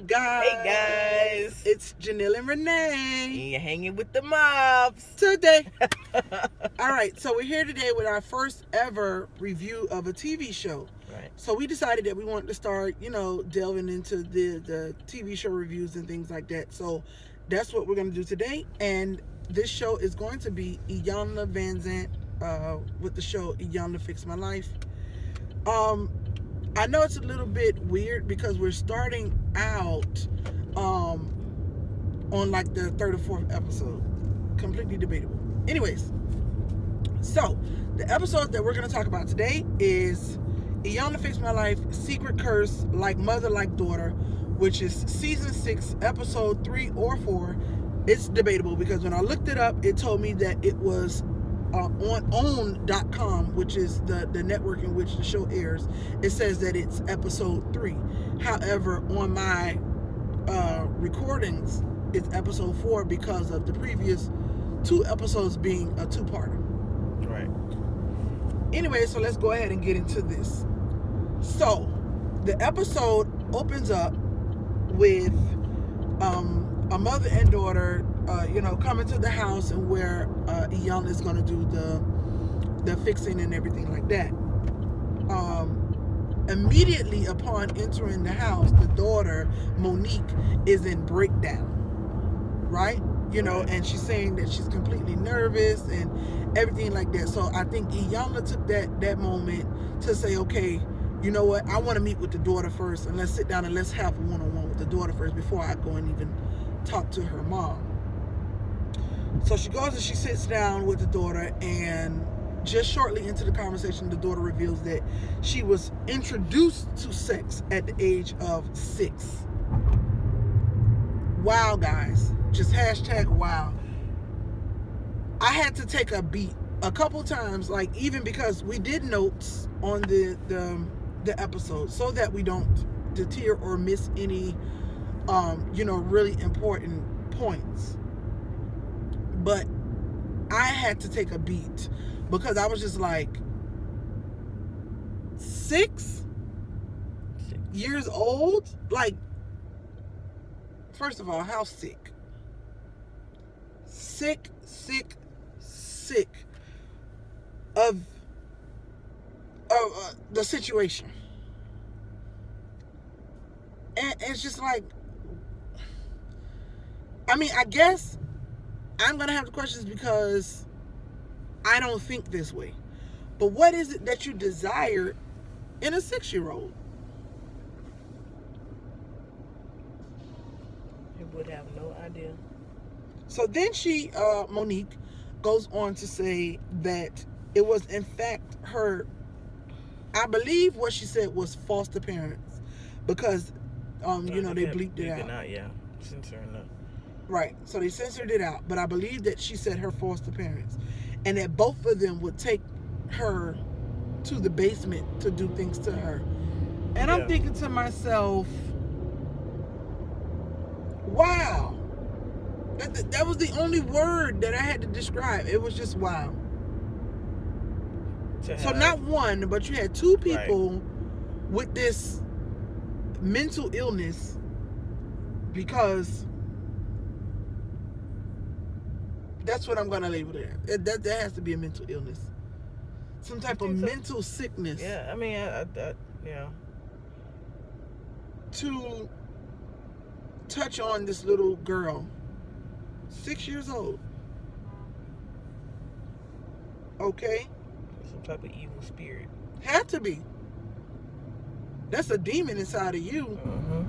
guys. Hey guys. It's Janelle and Renee. And you're hanging with the mobs. Today. All right, so we're here today with our first ever review of a TV show. Right. So we decided that we wanted to start, delving into the TV show reviews and things like that. So that's what we're going to do today. And this show is going to be Iyanla Vanzant with the show Iyanla Fix My Life. I know it's a little bit weird because we're starting out on like the third or fourth episode. Completely debatable. Anyways, so the episode that we're going to talk about today is Iyanla Fix My Life, Secret Curse, Like Mother, Like Daughter, which is season 6, episode 3 or 4. It's debatable because when I looked it up, it told me that it was on own.com, which is the network in which the show airs. It says that it's episode 3. However, on my recordings, it's episode 4 because of the previous 2 episodes being a 2-parter. Right. Anyway, so let's go ahead and get into this. So, the episode opens up with a mother and daughter coming to the house and where Iyanla is going to do the fixing and everything like that. Immediately upon entering the house, the daughter, Monique, is in breakdown, right? Right. And she's saying that she's completely nervous and everything like that. So I think Iyanla took that moment to say, okay, you know what? I want to meet with the daughter first, and let's sit down and let's have a one-on-one with the daughter first before I go and even talk to her mom. So she goes and she sits down with the daughter, and just shortly into the conversation, the daughter reveals that she was introduced to sex at the age of 6. Wow, guys. Just hashtag wow. I had to take a beat a couple times, like even because we did notes on the episode so that we don't deter or miss any really important points. But I had to take a beat because I was just like, 6 years old? Like, first of all, how sick? Sick of the situation. And it's just like, I mean, I guess I'm going to have the questions because I don't think this way. But what is it that you desire in a 6-year-old? You would have no idea. So then Monique, goes on to say that it was in fact her, I believe what she said was foster parents because, they bleeped it out. Yeah, censoring that. Right, so they censored it out, but I believe that she said her foster parents, and that both of them would take her to the basement to do things to her. And I'm thinking to myself, wow. That was the only word that I had to describe. It was just wow. So not one, but you had 2 people with this mental illness, because that's what I'm going to label it. That has to be a mental illness. Some type of mental sickness. Yeah, I mean, yeah. To touch on this little girl, 6 years old. Okay? Some type of evil spirit. Had to be. That's a demon inside of you. Mm-hmm.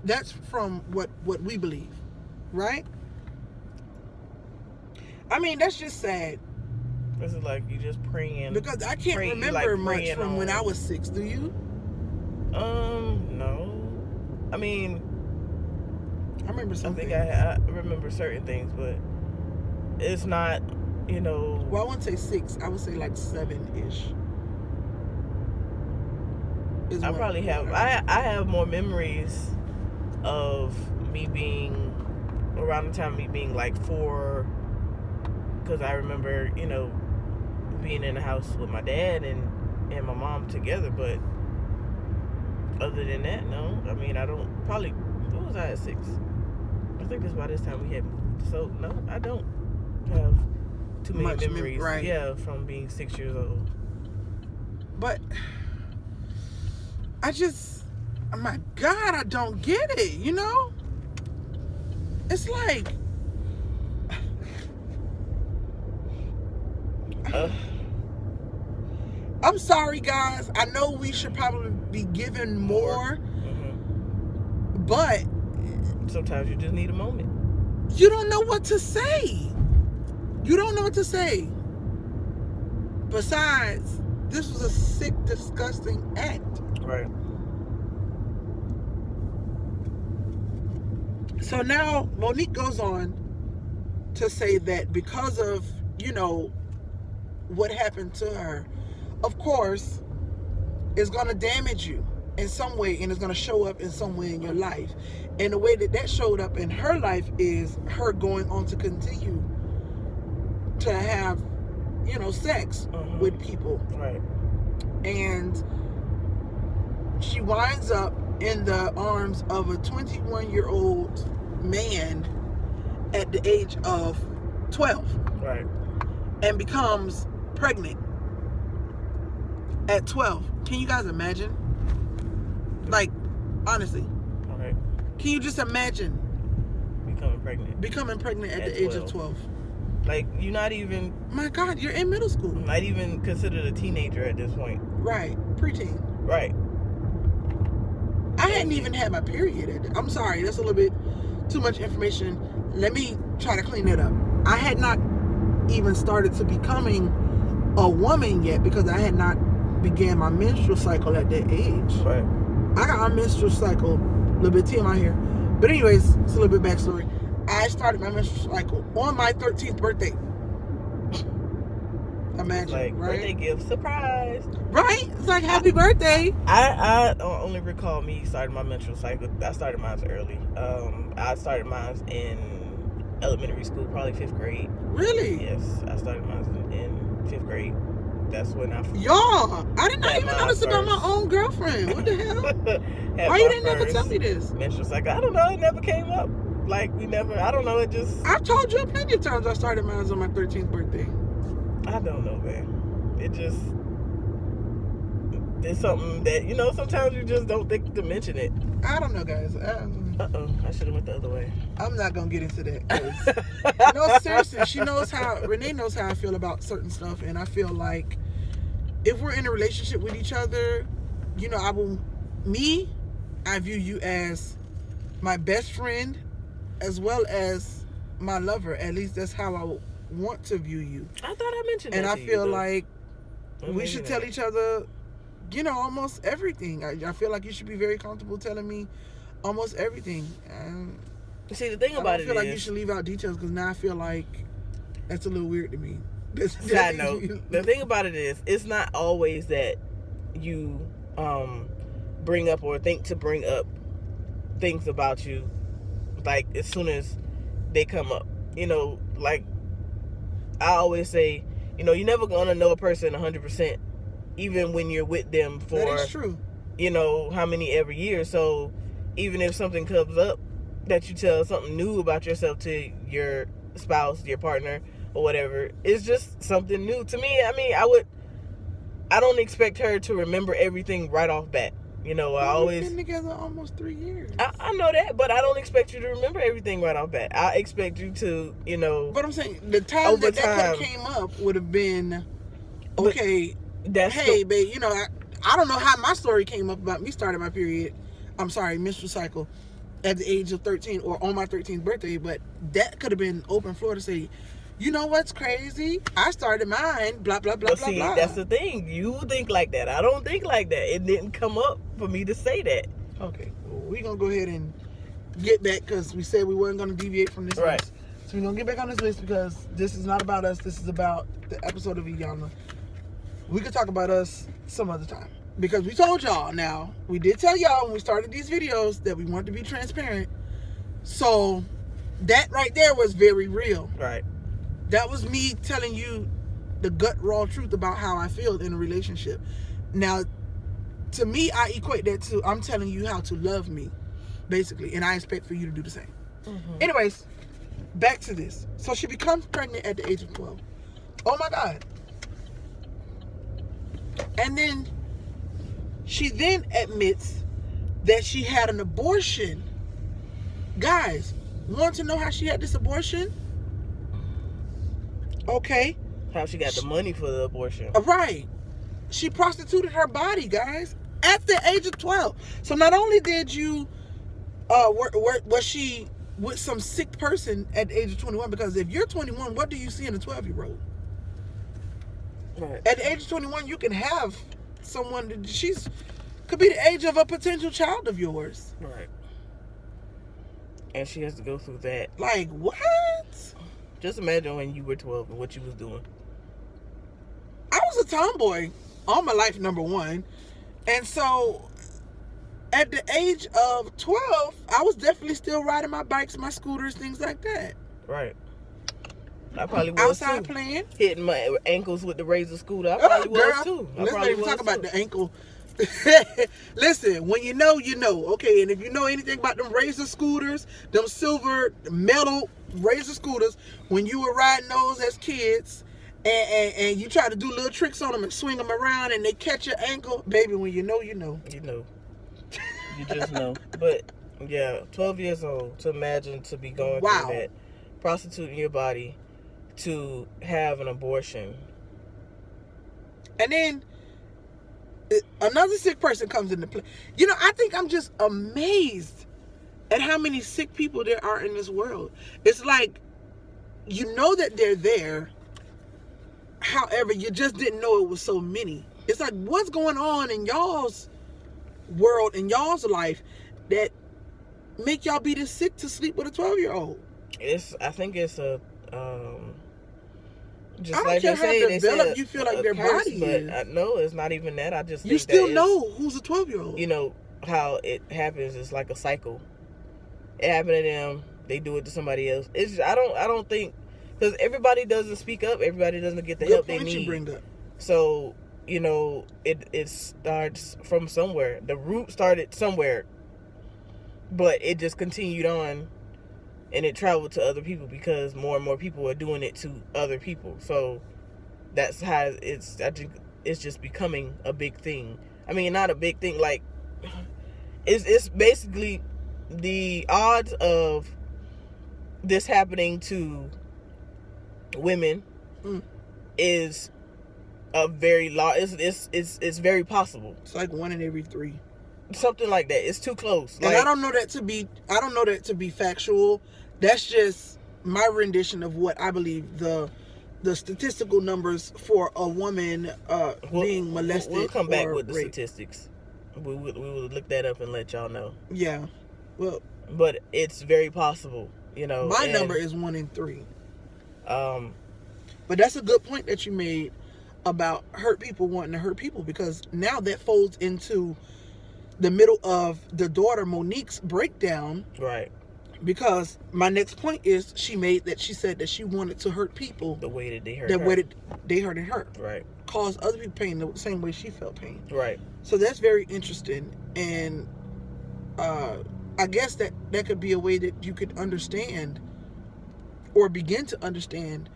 That's from what we believe, right? I mean, that's just sad. This is like you just praying. Because I can't remember much from when I was 6. Do you? No. I mean, I remember something. I remember certain things, but it's not, Well, I wouldn't say 6. I would say like 7-ish. I probably have. I have more memories of me being around the time of me being like 4, because I remember, being in the house with my dad and my mom together, but Other than that, no. I mean, I don't probably. What was I at 6? I think that's by this time we had moved. So no, I don't have too many memories. Right. Yeah, from being 6 years old. But I just, oh my God, I don't get it. You know, it's like. I'm sorry, guys. I know we should probably be given more, but sometimes you just need a moment. You don't know what to say. You don't know what to say. Besides, this was a sick, disgusting act. Right. So now Monique goes on to say that because of, you know, what happened to her, of course, it's going to damage you in some way, and it's going to show up in some way in your life. And the way that showed up in her life is her going on to continue to have, you know, sex with people. Right. And she winds up in the arms of a 21-year-old man at the age of 12. Right. And becomes pregnant at 12. Can you guys imagine? Like, honestly. Right. Can you just imagine becoming pregnant at the age of 12? Like, you're not even... My God, you're in middle school. Not even considered a teenager at this point. Right. Preteen. Right. I hadn't even had my period. I'm sorry. That's a little bit too much information. Let me try to clean it up. I had not even started to becoming a woman yet because I had not began my menstrual cycle at that age. Right. I got my menstrual cycle, a little bit TMI here. But anyways, it's a little bit backstory. I started my menstrual cycle on my 13th birthday. Imagine, like, right? Birthday gift, surprise. Right? It's like, happy birthday. I only recall me starting my menstrual cycle. I started mine early. I started mine in elementary school, probably 5th grade. Really? Yes, I started mine in 5th grade. That's when I... Y'all, I did not even know this about my own girlfriend. What the hell? Why you didn't never tell me this? Menstrual cycle. I don't know. It never came up. Like, we never... I don't know. It just... I've told you plenty of times I started mine on my 13th birthday. I don't know, man. It just... It's something that, you know, sometimes you just don't think to mention it. I don't know, guys. Uh-oh. I should have went the other way. I'm not going to get into that. No, seriously. She knows how... Renee knows how I feel about certain stuff. And I feel like if we're in a relationship with each other, you know, I view you as my best friend as well as my lover. At least that's how I want to view you. I thought I mentioned that. And I feel like we should tell that. each other, you know, almost everything. I feel like you should be very comfortable telling me almost everything. And see, the thing about it is, I feel like you should leave out details because now I feel like that's a little weird to me. Side note, the thing about it is, it's not always that you bring up or think to bring up things about you, like, as soon as they come up. You know, like, I always say, you know, you're never gonna know a person 100%, even when you're with them for, that is true, you know, how many every year. So even if something comes up that you tell something new about yourself to your spouse, your partner, or whatever, it's just something new to me. I mean, I don't expect her to remember everything right off bat. You know, we've been together almost 3 years. I know that, but I don't expect you to remember everything right off bat. I expect you to, you know. But I'm saying the time that could have came up would have been, okay, hey, babe, you know, I don't know how my story came up about me starting my period. I'm sorry, menstrual cycle at the age of 13 or on my 13th birthday, but that could have been open floor to say, you know what's crazy? I started mine, blah, blah, blah, blah, blah. That's the thing. You think like that. I don't think like that. It didn't come up for me to say that. Okay. Well, we're going to go ahead and get back because we said we weren't going to deviate from this list. So we're going to get back on this list because this is not about us. This is about the episode of Iyanla. We could talk about us some other time. Because we told y'all now, we did tell y'all when we started these videos that we wanted to be transparent. So that right there was very real. Right. That was me telling you the gut raw truth about how I feel in a relationship. Now, to me, I equate that to I'm telling you how to love me, basically, and I expect for you to do the same. Mm-hmm. Anyways, back to this. So she becomes pregnant at the age of 12. Oh my God. And then she then admits that she had an abortion. Guys, want to know how she had this abortion? Okay. How she got the money for the abortion. Right. She prostituted her body, guys, at the age of 12. So not only did you, was she with some sick person at the age of 21? Because if you're 21, what do you see in a 12-year-old? Right. At the age of 21, you can have someone that could be the age of a potential child of yours. Right. And she has to go through that. Like, what? Just imagine when you were 12 and what you was doing. I was a tomboy all my life, number one. And so at the age of 12, I was definitely still riding my bikes, my scooters, things like that. Right. I probably was outside too. Playing. Hitting my ankles with the razor scooter. I probably was too. Let's not even talk about the ankle. Listen, when you know, you know. Okay, and if you know anything about them razor scooters, them silver metal razor scooters, when you were riding those as kids, and you try to do little tricks on them and swing them around and they catch your ankle, baby, when you know, you know. You know. You just know. But, yeah, 12 years old, to imagine to be going through that, prostituting your body to have an abortion. And then another sick person comes into play. You know, I think I'm just amazed at how many sick people there are in this world. It's like, you know that they're there. However, you just didn't know it was so many. It's like, what's going on in y'all's world, in y'all's life, that make y'all be this sick to sleep with a 12-year-old? I think it's a, just I don't like care I how say, developed you feel like their curse, body but is. No, it's not even that. I just think you still that know who's a 12-year-old. You know how it happens. It's like a cycle. It happened to them. They do it to somebody else. It's I don't think, because everybody doesn't speak up. Everybody doesn't get the help they need. You bring up. So you know it starts from somewhere. The root started somewhere, but it just continued on. And it traveled to other people because more and more people are doing it to other people. So that's how it's just becoming a big thing. I mean, not a big thing. Like, it's basically the odds of this happening to women is a very large. It's very possible. It's like 1 in every 3. Something like that. It's too close. And I don't know that to be factual. That's just my rendition of what I believe the statistical numbers for a woman being molested. We'll come back with the raped. statistics. We will look that up and let y'all know. Yeah. Well, but it's very possible, you know. My number is 1 in 3. But that's a good point that you made about hurt people wanting to hurt people, because now that folds into the middle of the daughter Monique's breakdown. Right. Because my next point is she said that she wanted to hurt people the way that they hurt they hurted her. Right. Cause other people pain the same way she felt pain. Right. So that's very interesting, and I guess that could be a way that you could understand or begin to understand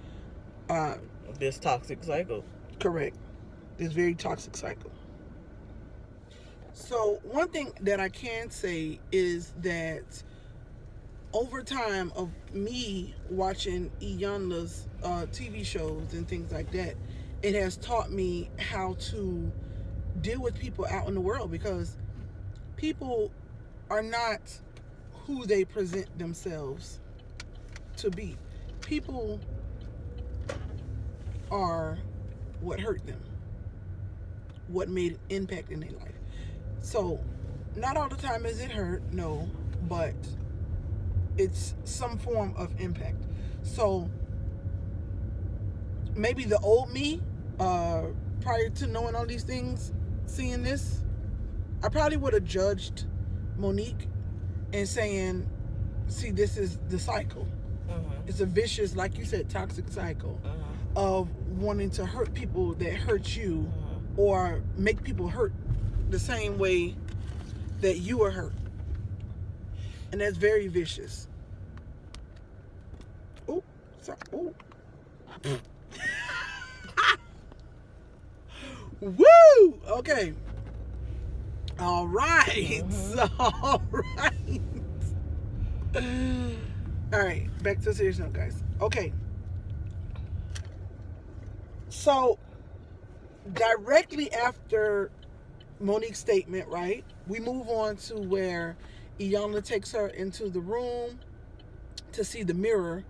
this toxic cycle. Correct. This very toxic cycle. So one thing that I can say is that over time of me watching Iyanla's TV shows and things like that, it has taught me how to deal with people out in the world, because people are not who they present themselves to be. People are what hurt them, what made an impact in their life. So not all the time is it hurt, no, but it's some form of impact. So maybe the old me, prior to knowing all these things, seeing this, I probably would have judged Monique and saying, see, this is the cycle. It's a vicious, like you said, toxic cycle of wanting to hurt people that hurt you, or make people hurt the same way that you were hurt. And that's very vicious. Ooh, sorry. Ooh. Woo! Okay. All right. Mm-hmm. All right. All right. Back to the serious note, guys. Okay. So, directly after Monique's statement, right, we move on to where Iyanla takes her into the room to see the mirror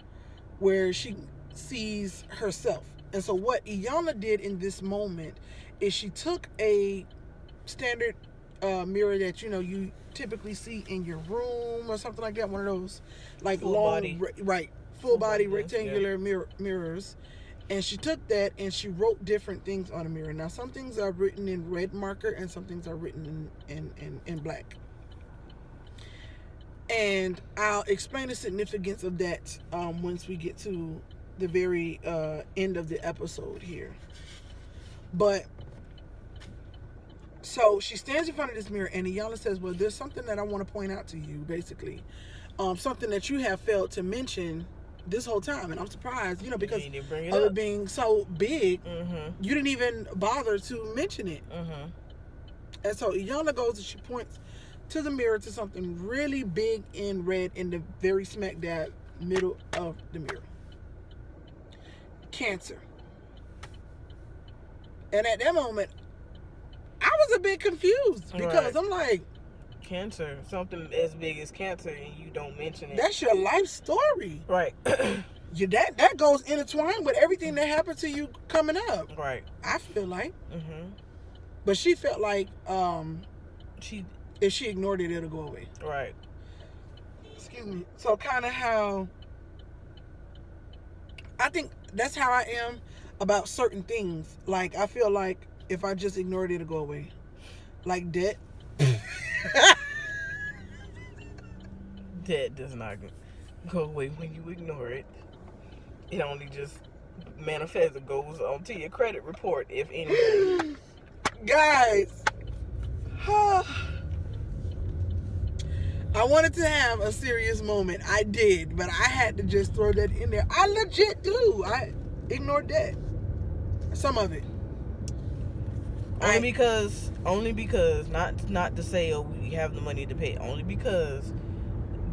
where she sees herself. And so what Iyanla did in this moment is she took a standard mirror that you typically see in your room or something like that, one of those like Full long body. full body body, rectangular mirrors. And she took that and she wrote different things on the mirror. Now some things are written in red marker and some things are written in black. And I'll explain the significance of that once we get to the very end of the episode here. But so she stands in front of this mirror and Iyanla says, well, there's something that I want to point out to you, basically. Something that you have failed to mention this whole time. And I'm surprised, because of it being so big, you didn't even bother to mention it. And so Iyanla goes and she points to the mirror to something really big in red in the very smack dab middle of the mirror. Cancer. And at that moment, I was a bit confused because I'm like, cancer, something as big as cancer, and you don't mention it. That's your life story, right? that goes intertwined with everything that happened to you coming up, right? I feel like, but she felt like if she ignored it, it'll go away, right? Excuse me. So kind of how I think that's how I am about certain things. Like I feel like if I just ignore it, it'll go away. Like debt. Debt does not go away when you ignore it. It only just manifests. It goes onto your credit report, if anything. Guys, I wanted to have a serious moment. I did, but I had to just throw that in there. I legit do. I ignored that. Some of it. Only because not to say, oh, we have the money to pay. Only because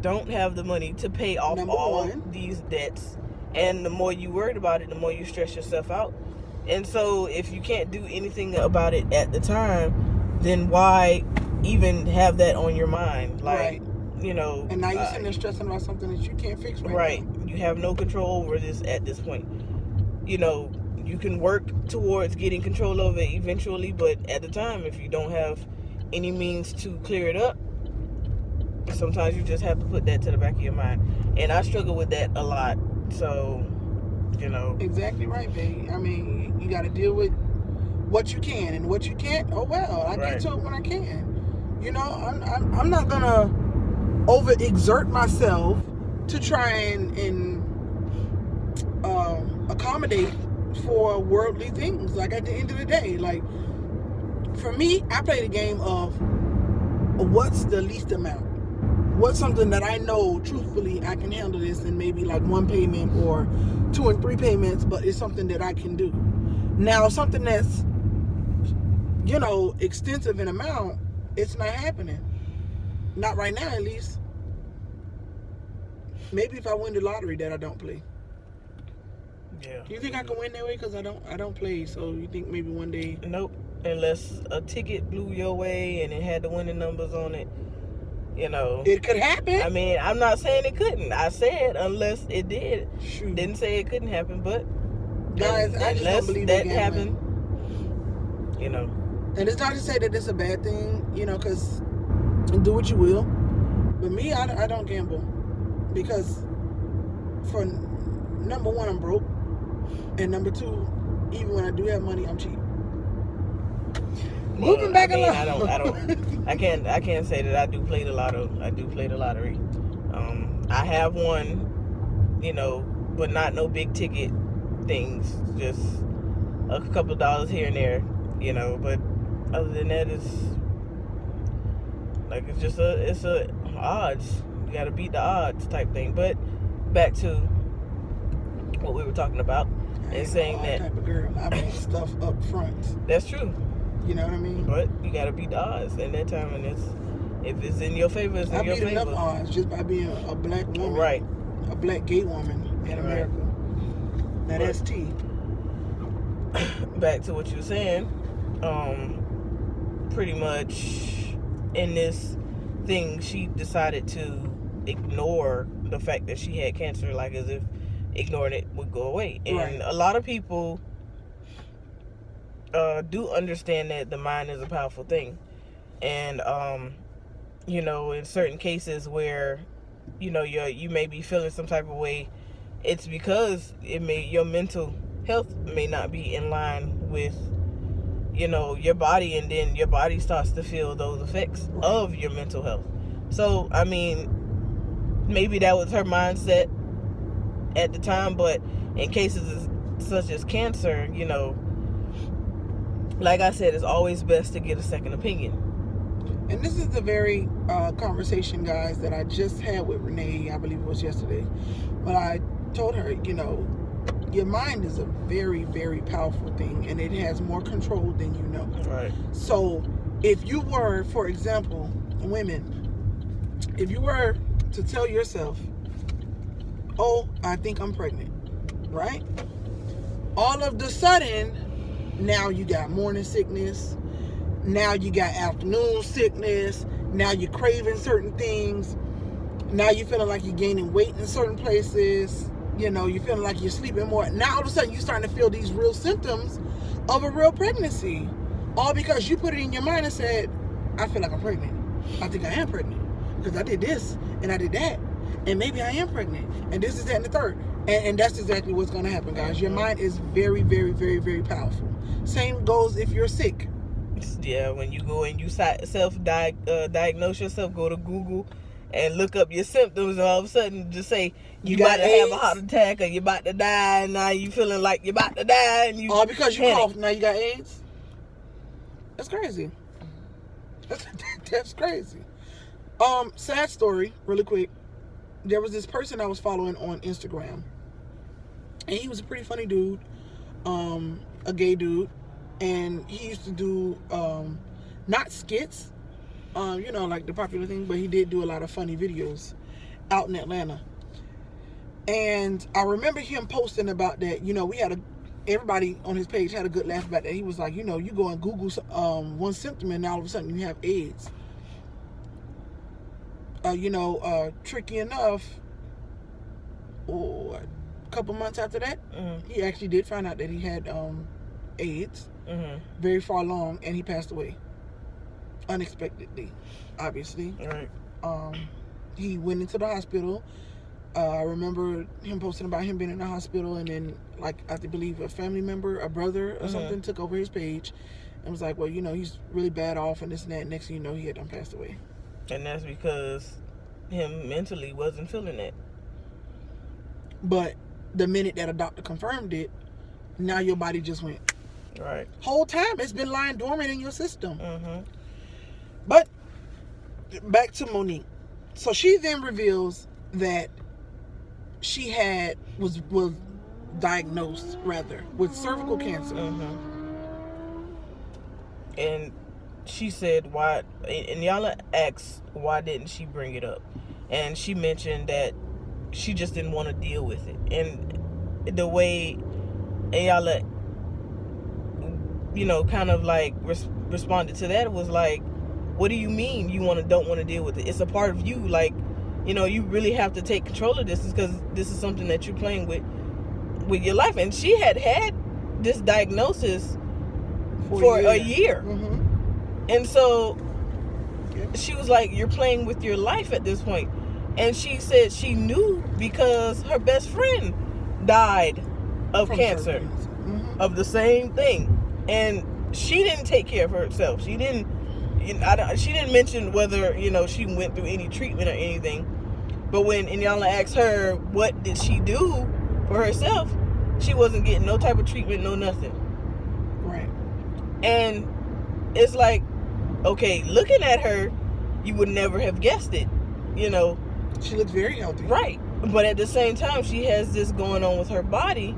don't have the money to pay off all these debts. And the more you worried about it, the more you stress yourself out. And so if you can't do anything about it at the time, then why even have that on your mind? Like, And now you're sitting there stressing about something that you can't fix right now. You have no control over this at this point. You can work towards getting control of it eventually, but at the time, if you don't have any means to clear it up, sometimes you just have to put that to the back of your mind. And I struggle with that a lot. So, Exactly right, babe. I mean, you got to deal with what you can, and what you can't, oh well, I get to it when I can. I'm not going to overexert myself to try and accommodate for worldly things. Like at the end of the day, like for me, I play the game of what's the least amount. What's something that I know truthfully I can handle this in maybe like one payment or 2 and 3 payments, but it's something that I can do. Now something that's extensive in amount, it's not happening. Not right now, at least. Maybe if I win the lottery that I don't play. Yeah. Do you think I can win that way? Because I don't play. So you think maybe one day? Nope. Unless a ticket blew your way and it had the winning numbers on it, It could happen. I mean, I'm not saying it couldn't. I said unless it did. Shoot. Didn't say it couldn't happen, but guys, I just don't believe that in happened. And it's not to say that it's a bad thing, because do what you will. But me, I don't gamble because for number one, I'm broke, and number two, even when I do have money, I'm cheap. Moving back along. I can't say that I do play the lotto. I do play the lottery. I have won, but not no big ticket things. Just a couple of dollars here and there, But other than that, Like, it's a odds. You gotta beat the odds type thing. But back to what we were talking about and saying that type of girl. I mean, stuff up front. That's true. You know what I mean? But you gotta beat the odds in that time, and if it's in your favor, it's in your favor. I beat enough odds just by being a black woman, right? A black gay woman in America. Now that's T. Back to what you were saying. Pretty much in this thing, she decided to ignore the fact that she had cancer, like as if ignoring it would go away. And a lot of people do understand that the mind is a powerful thing, and you know, in certain cases where you know you may be feeling some type of way, it's because your mental health may not be in line with, you know, your body, and then your body starts to feel those effects of your mental health. So I mean, maybe that was her mindset at the time, but in cases such as cancer, you know, like I said, it's always best to get a second opinion. And this is the very conversation, guys, that I just had with Renee, I believe it was yesterday. But I told her, you know, your mind is a very, very powerful thing, and it has more control than you know. Right. So if you were, for example, women, if you were to tell yourself, oh, I think I'm pregnant, right? All of the sudden, now you got morning sickness. Now you got afternoon sickness. Now you're craving certain things. Now you're feeling like you're gaining weight in certain places. You know, you're feeling like you're sleeping more. Now all of a sudden you're starting to feel these real symptoms of a real pregnancy. All because you put it in your mind and said, I feel like I'm pregnant. I think I am pregnant. Because I did this and I did that. And maybe I am pregnant. And this is that and the third. And that's exactly what's going to happen, guys. Your mind is very, very, very, very powerful. Same goes if you're sick. Yeah, when you go and you self-diagnose yourself, go to Google and look up your symptoms, and all of a sudden just say you about to have a heart attack or you're about to die, and now you feeling like you're about to die, and you all because you panic. coughed, now you got AIDS? That's crazy. That's crazy. Sad story, really quick. There was this person I was following on Instagram, and he was a pretty funny dude, a gay dude, and he used to do not skits, you know, like the popular thing, but he did do a lot of funny videos out in Atlanta. And I remember him posting about that. You know, everybody on his page had a good laugh about that. He was like, you know, you go and Google one symptom and all of a sudden you have AIDS. You know, tricky enough, a couple months after that, he actually did find out that he had AIDS, very far along, and he passed away unexpectedly, obviously. Right. He went into the hospital. I remember him posting about him being in the hospital, and then, like, I believe a family member, a brother or something, took over his page and was like, well, you know, he's really bad off and this and that. Next thing you know, he had done passed away. And that's because him mentally wasn't feeling it. But the minute that a doctor confirmed it, now your body just went. Right. Whole time it's been lying dormant in your system. But back to Monique. So she then reveals that she was diagnosed rather with cervical cancer. And she said, why, and Iyanla asked why didn't she bring it up, and she mentioned that she just didn't want to deal with it. And the way Iyanla, you know, kind of like responded to that was like, what do you mean you don't want to deal with it? It's a part of you. Like, you know, you really have to take control of this, because this is something that you're playing with your life. And she had this diagnosis for a year. And so she was like, you're playing with your life at this point. And she said she knew because her best friend died of cancer, of the same thing. And she didn't take care of herself. She didn't mention whether, you know, she went through any treatment or anything. But when Iyanla asked her what did she do for herself, she wasn't getting no type of treatment, no nothing. Right. And it's like, okay, looking at her, you would never have guessed it, you know. She looks very healthy. Right. But at the same time, she has this going on with her body,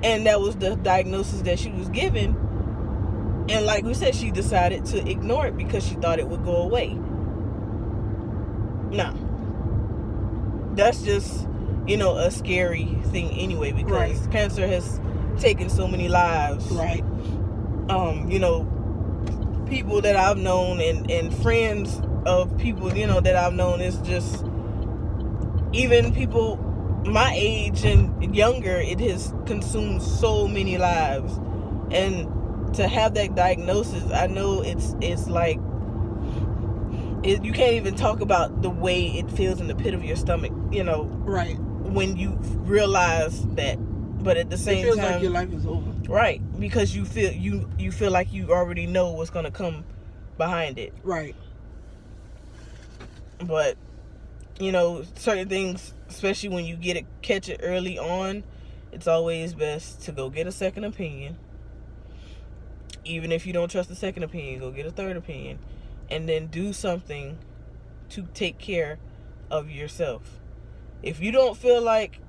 and that was the diagnosis that she was given. And like we said, she decided to ignore it because she thought it would go away. Now, that's just, you know, a scary thing anyway, because cancer has taken so many lives. Right. You know, people that I've known and friends of people, you know, that I've known, is just, even people my age and younger, it has consumed so many lives. And to have that diagnosis, I know it's like, you can't even talk about the way it feels in the pit of your stomach, you know. Right. When you realize that, but at the same time, it feels like your life is over. Right, because you feel like you already know what's gonna come behind it. Right. But you know, certain things, especially when you catch it early on, it's always best to go get a second opinion. Even if you don't trust the second opinion, go get a third opinion, and then do something to take care of yourself. If you don't feel like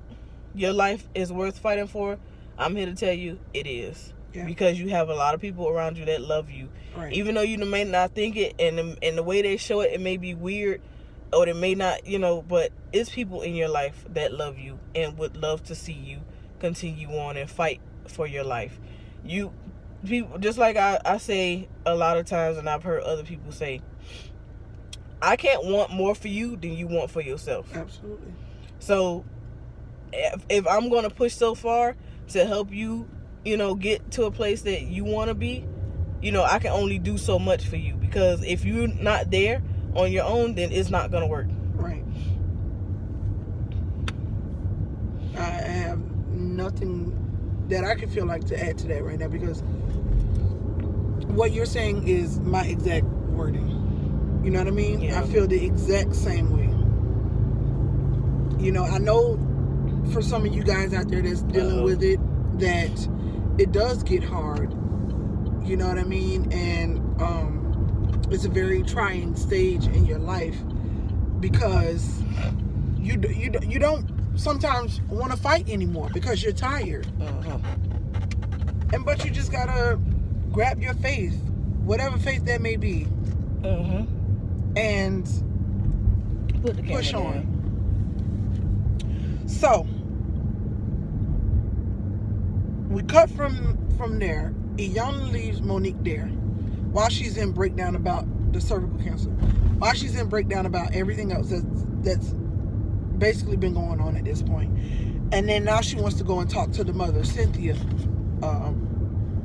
your life is worth fighting for, I'm here to tell you it is. Yeah. Because you have a lot of people around you that love you. Right. Even though you may not think it, and the way they show it, it may be weird, or it may not, you know, but it's people in your life that love you and would love to see you continue on and fight for your life. People, just like I say a lot of times, and I've heard other people say, I can't want more for you than you want for yourself. Absolutely. So if I'm going to push so far to help you, you know, get to a place that you want to be, you know, I can only do so much for you, because if you're not there on your own, then it's not going to work. Right. I have nothing that I can feel like to add to that right now, because what you're saying is my exact wording. You know what I mean? Yeah. I feel the exact same way. You know, I know for some of you guys out there that's dealing with it, that it does get hard. You know what I mean? And it's a very trying stage in your life, because you don't sometimes want to fight anymore because you're tired. But you just gotta grab your faith, whatever faith that may be, and push on. So we cut from there. Iyanla leaves Monique there while she's in breakdown about the cervical cancer, while she's in breakdown about everything else that's basically been going on at this point. And then now she wants to go and talk to the mother, Cynthia,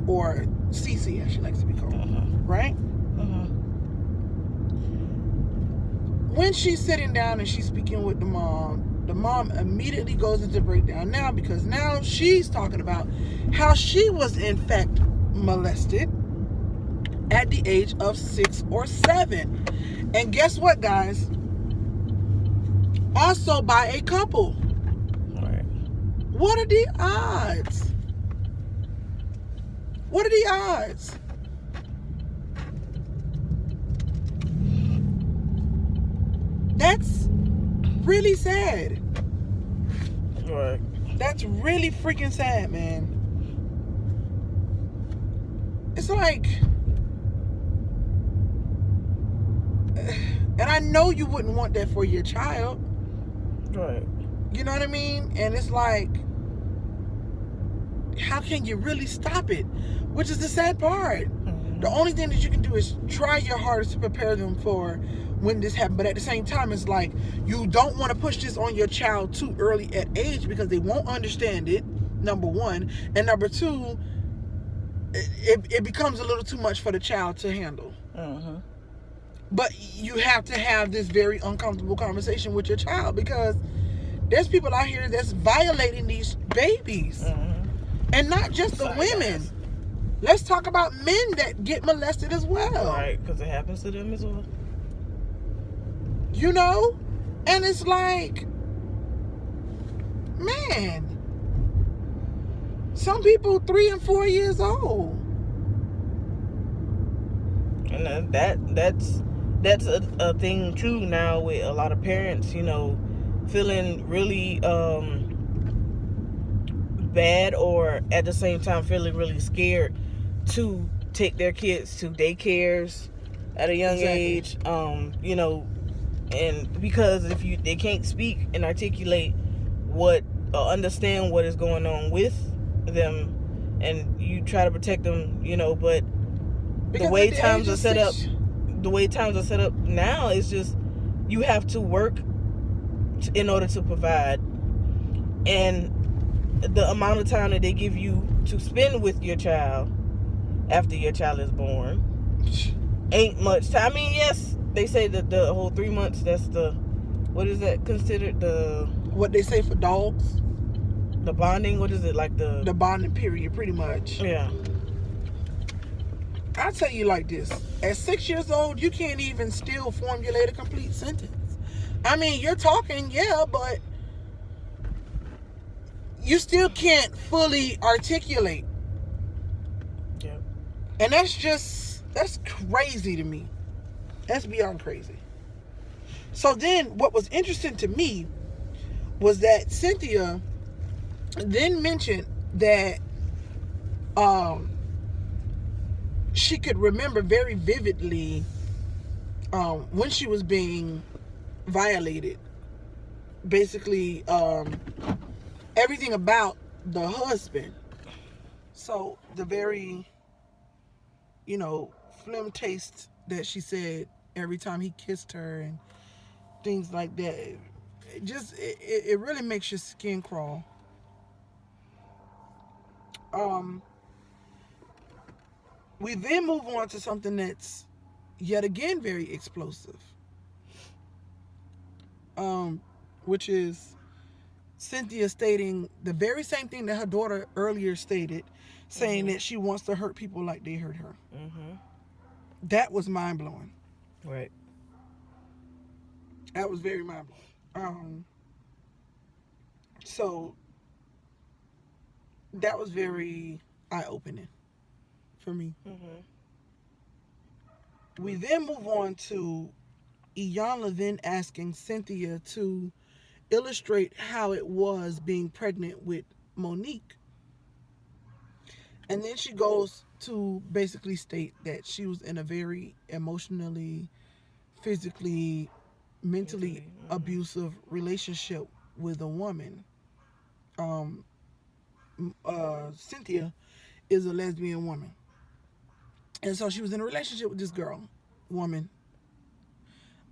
or Cece as she likes to be called, right? When she's sitting down and she's speaking with the mom immediately goes into breakdown now, because now she's talking about how she was in fact molested at the age of 6 or 7. And guess what, guys? Also by a couple. Right. What are the odds? What are the odds? That's really sad. Right. That's really freaking sad, man. It's like, and I know you wouldn't want that for your child. Right. You know what I mean? And it's like, how can you really stop it? Which is the sad part. The only thing that you can do is try your hardest to prepare them for when this happens. But at the same time, it's like, you don't want to push this on your child too early at age, because they won't understand it, number one. And number two, it becomes a little too much for the child to handle. But you have to have this very uncomfortable conversation with your child, because there's people out here that's violating these babies. And not just the women. Let's talk about men that get molested as well. Right, because it happens to them as well. You know? And it's like, man, some people 3 and 4 years old. And that's that's a thing too now with a lot of parents, feeling really bad, or at the same time feeling really scared to take their kids to daycares at a young age. And because if they can't speak and articulate what or understand what is going on with them, and you try to protect them, but Because the way at the times age are of set up, six- now, it's just you have to work in order to provide, and the amount of time that they give you to spend with your child after your child is born ain't much time. I mean, yes, they say that the whole 3 months, that's what is that considered, what they say for dogs, the bonding, what is it, like the bonding period, pretty much. yeah. I'll tell you like this. At 6 years old, you can't even still formulate a complete sentence. I mean, you're talking, yeah, but you still can't fully articulate. Yeah. And that's crazy to me. That's beyond crazy. So then what was interesting to me was that Cynthia then mentioned that she could remember very vividly when she was being violated. Basically, everything about the husband. So the very, phlegm taste that she said every time he kissed her and things like that. It really makes your skin crawl. We then move on to something that's yet again very explosive. Which is Cynthia stating the very same thing that her daughter earlier stated, saying that she wants to hurt people like they hurt her. That was mind blowing. Right. That was very mind blowing. So that was very eye opening for me. We then move on to Iyanla then asking Cynthia to illustrate how it was being pregnant with Monique. And then she goes to basically state that she was in a very emotionally, physically, mentally abusive relationship with a woman. Cynthia is a lesbian woman. And so she was in a relationship with this woman,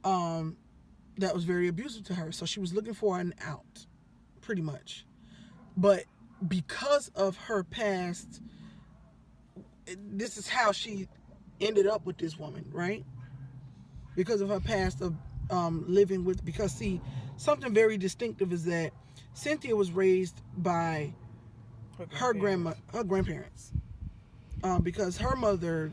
that was very abusive to her. So she was looking for an out, pretty much. But because of her past, this is how she ended up with this woman, right? Because of her past of living with, because see, something very distinctive is that Cynthia was raised by her grandparents, because her mother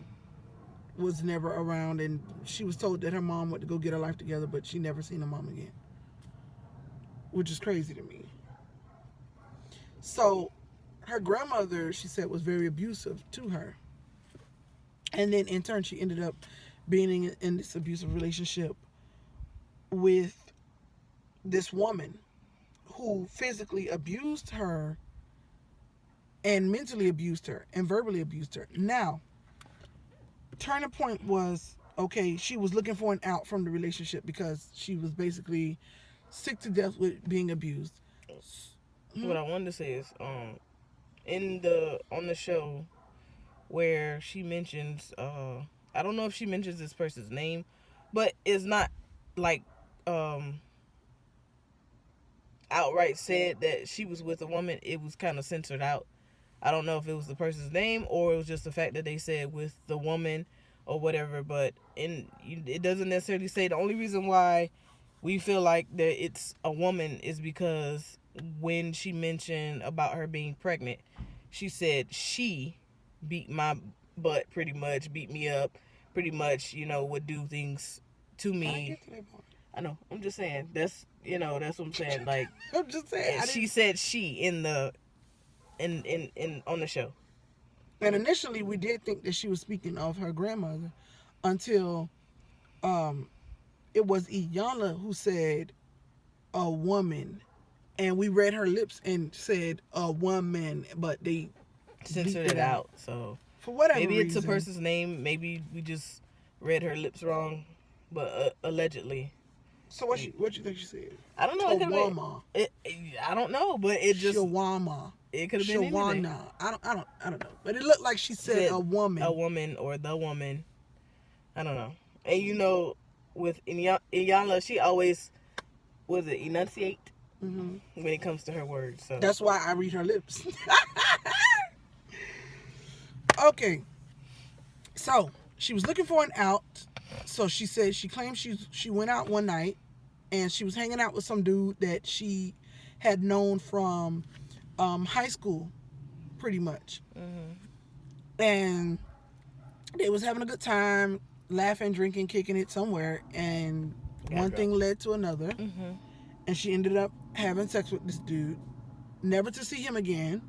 was never around, and she was told that her mom went to go get her life together, but she never seen her mom again, which is crazy to me. So her grandmother, she said, was very abusive to her, and then in turn she ended up being in this abusive relationship with this woman who physically abused her and mentally abused her and verbally abused her. Now, turning point was, okay, she was looking for an out from the relationship because she was basically sick to death with being abused. What I wanted to say is, on the show where she mentions, I don't know if she mentions this person's name, but it's not like outright said that she was with a woman. It was kind of censored out. I don't know if it was the person's name or it was just the fact that they said with the woman or whatever, but it doesn't necessarily say. The only reason why we feel like that it's a woman is because when she mentioned about her being pregnant, she said she beat my butt, pretty much beat me up, pretty much, would do things to me. I know. I'm just saying. That's that's what I'm saying. Like, I'm just saying. She said she in on the show. And initially we did think that she was speaking of her grandmother until it was Iyanla who said a woman, and we read her lips and said a woman, but they censored beeped it out. So for whatever maybe it's reason. a person's name. Maybe we just read her lips wrong, but allegedly. So what you think she said? I don't know. It could Tawama. I don't know, but it just Shawama. it could have been anything. Shawana. I don't know. But it looked like she said a woman. A woman or the woman. I don't know. And you know, with Iyanla, she always enunciate when it comes to her words. So that's why I read her lips. Okay. So she was looking for an out. So she said she claimed she went out one night and she was hanging out with some dude that she had known from high school, pretty much. And they was having a good time, laughing, drinking, kicking it somewhere, and one thing led to another. And she ended up having sex with this dude, never to see him again,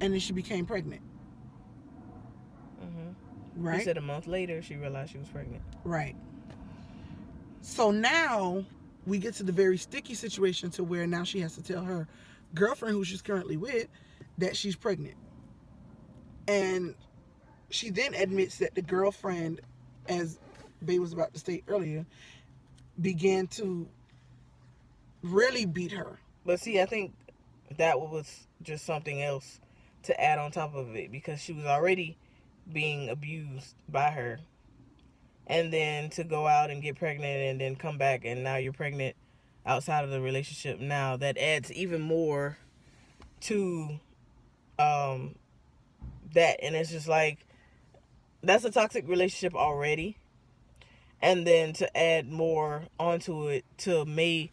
and then she became pregnant. Right? She said a month later she realized she was pregnant. Right. So now we get to the very sticky situation to where now she has to tell her girlfriend, who she's currently with, that she's pregnant. And she then admits that the girlfriend, as Bae was about to state earlier, began to really beat her. But see, I think that was just something else to add on top of it, because she was already being abused by her, and then to go out and get pregnant and then come back and now you're pregnant outside of the relationship, now that adds even more to that. And it's just like, that's a toxic relationship already, and then to add more onto it to make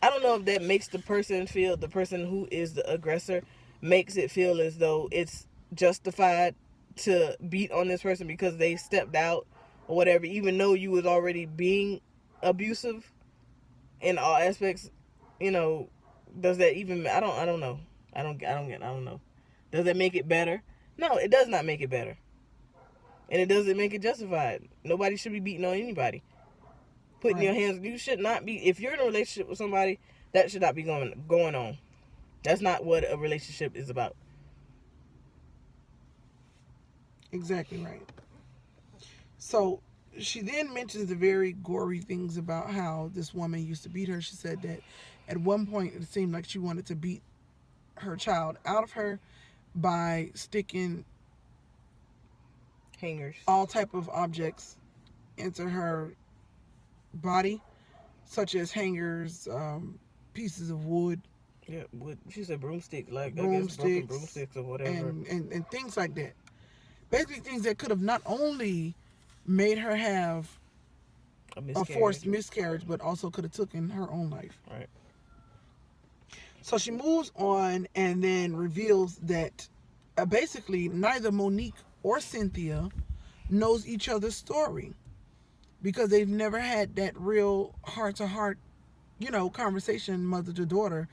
I don't know if that makes the person who is the aggressor makes it feel as though it's justified to beat on this person because they stepped out or whatever, even though you was already being abusive in all aspects. You know, does that even, I don't know. I don't know. Does that make it better? No, it does not make it better. And it doesn't make it justified. Nobody should be beating on anybody. Putting your hands, you should not be, if you're in a relationship with somebody, that should not be going on. That's not what a relationship is about. Exactly right. So she then mentions the very gory things about how this woman used to beat her. She said that at one point it seemed like she wanted to beat her child out of her by sticking hangers, all type of objects into her body, such as hangers, pieces of wood. Yeah, wood. She said broomsticks, like broomsticks, I guess broken broomsticks or whatever, and things like that. Basically, things that could have not only made her have a forced miscarriage, but also could have taken her own life. Right. So she moves on and then reveals that basically neither Monique or Cynthia knows each other's story, because they've never had that real heart-to-heart, conversation, mother to daughter,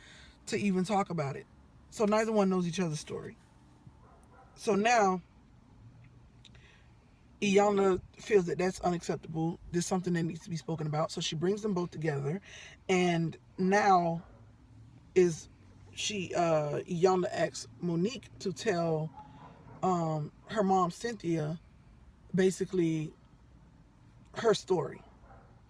to even talk about it. So neither one knows each other's story. So now Iyanla feels that that's unacceptable. There's something that needs to be spoken about. So she brings them both together, and now Iyanla asks Monique to tell her mom Cynthia basically her story.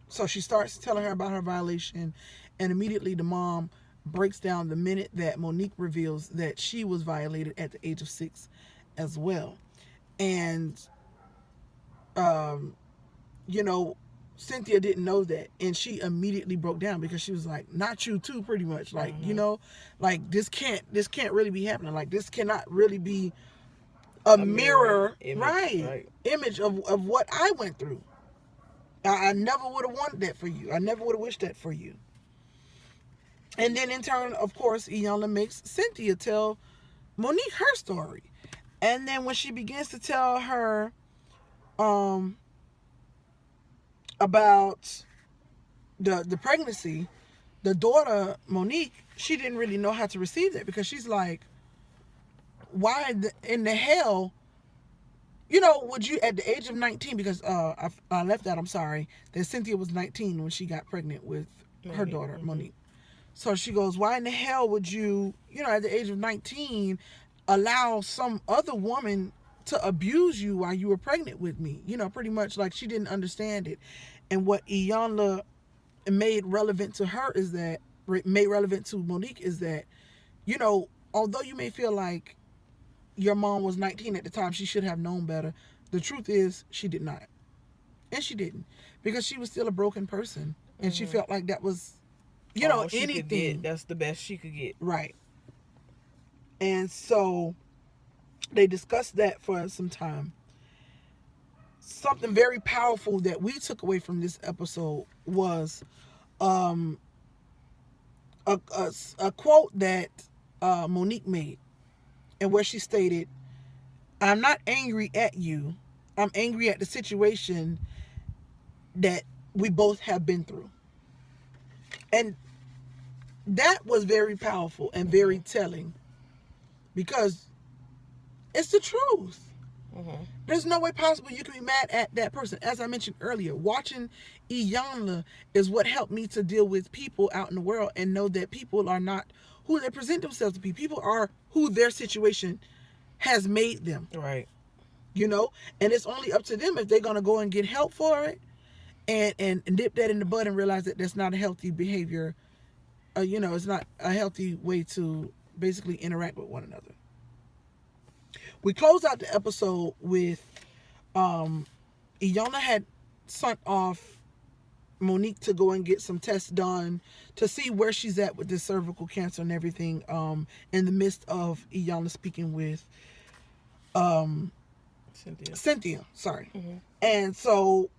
So she starts telling her about her violation, and immediately the mom breaks down the minute that Monique reveals that she was violated at the age of 6 as well. And Cynthia didn't know that, and she immediately broke down because she was like, not you too, pretty much, like, like this can't really be happening, like this cannot really be a mirror image of what I went through. I never would have wanted that for you. I never would have wished that for you. And then in turn, of course, Iyanla makes Cynthia tell Monique her story. And then when she begins to tell her about the pregnancy, the daughter, Monique, she didn't really know how to receive that, because she's like, why in the hell, would you, at the age of 19, because I left out, I'm sorry, that Cynthia was 19 when she got pregnant with her daughter, Monique. So she goes, why in the hell would you, at the age of 19, allow some other woman to abuse you while you were pregnant with me? Pretty much like she didn't understand it. And what Iyanla made relevant to her is that, made relevant to Monique is that, although you may feel like your mom was 19 at the time, she should have known better. The truth is she did not. And she didn't. Because she was still a broken person. And she felt like that was, anything. That's the best she could get. Right. And so they discussed that for some time. Something very powerful that we took away from this episode was a quote that Monique made, and where she stated, I'm not angry at you. I'm angry at the situation that we both have been through. And that was very powerful and very telling, because it's the truth. There's no way possible you can be mad at that person. As I mentioned earlier, watching Iyanla is what helped me to deal with people out in the world and know that people are not who they present themselves to be. People are who their situation has made them. Right. And it's only up to them if they're going to go and get help for it and dip that in the bud and realize that that's not a healthy behavior. It's not a healthy way to basically interact with one another. We closed out the episode with Iyanla had sent off Monique to go and get some tests done to see where she's at with this cervical cancer and everything, in the midst of Iyanla speaking with Cynthia. Sorry. And so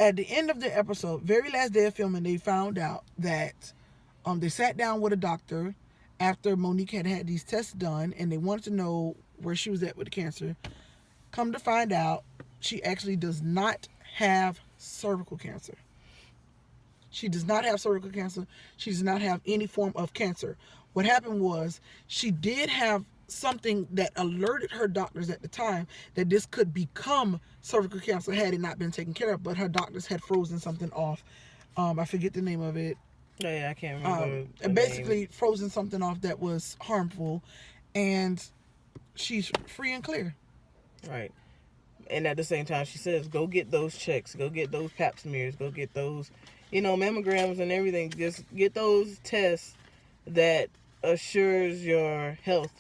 at the end of the episode, very last day of filming, they found out that they sat down with a doctor after Monique had these tests done, and they wanted to know where she was at with the cancer. Come to find out, she actually does not have cervical cancer. She does not have cervical cancer. She does not have any form of cancer. What happened was she did have something that alerted her doctors at the time that this could become cervical cancer had it not been taken care of, but her doctors had frozen something off. I forget the name of it. Yeah, I can't remember. And basically frozen something off that was harmful, and she's free and clear. Right. And at the same time, she says, go get those checks, go get those pap smears, go get those, mammograms and everything. Just get those tests that assures your health,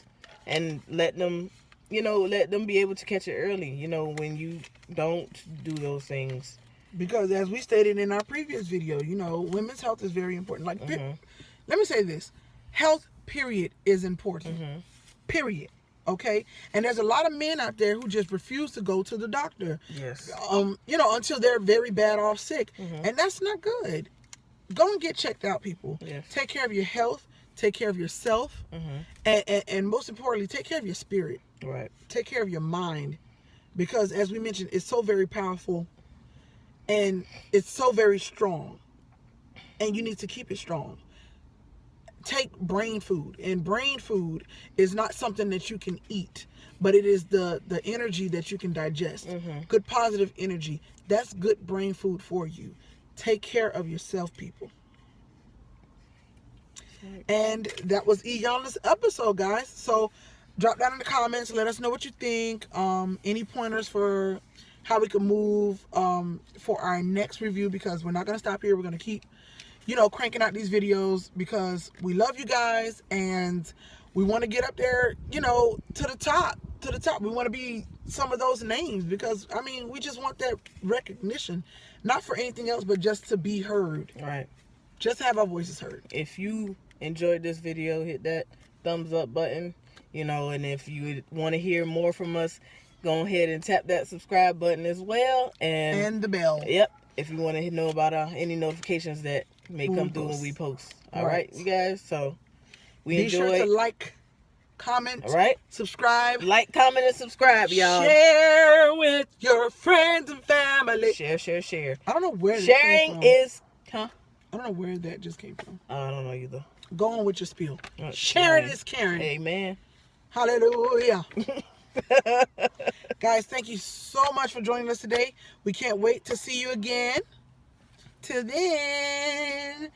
and let them be able to catch it early, when you don't do those things. Because as we stated in our previous video, women's health is very important. Like, let me say this. Health, period, is important. Period. Okay? And there's a lot of men out there who just refuse to go to the doctor. Yes. Until they're very bad off sick. And that's not good. Go and get checked out, people. Yes. Take care of your health. Take care of yourself. And most importantly, take care of your spirit. Right. Take care of your mind. Because as we mentioned, it's so very powerful. And it's so very strong. And you need to keep it strong. Take brain food. And brain food is not something that you can eat, but it is the energy that you can digest. Good positive energy. That's good brain food for you. Take care of yourself, people. And that was Iyanla's episode, guys. So drop down in the comments. Let us know what you think. Any pointers for how we can move for our next review, because we're not going to stop here. We're going to keep, cranking out these videos because we love you guys and we want to get up there, to the top. We want to be some of those names because, we just want that recognition, not for anything else, but just to be heard. Right. Just have our voices heard. If you enjoyed this video, hit that thumbs up button, and if you want to hear more from us, go ahead and tap that subscribe button as well. And the bell. Yep. If you want to know about any notifications that may come through when we post. All right, you guys. So we enjoy. Be sure to like, comment, all right, subscribe. Like, comment, and subscribe, y'all. Share with your friends and family. Share. I don't know where sharing is. Huh? I don't know where that just came from. I don't know either. Go on with your spiel. Sharing is caring. Amen. Hallelujah. Guys, thank you so much for joining us today. We can't wait to see you again. Till then,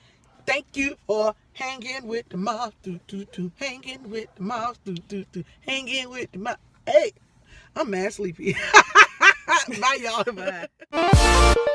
thank you for hanging with the mouse. Hanging with the mouse. Hanging with the mouse. Hey, I'm mad sleepy. Bye, y'all. Bye.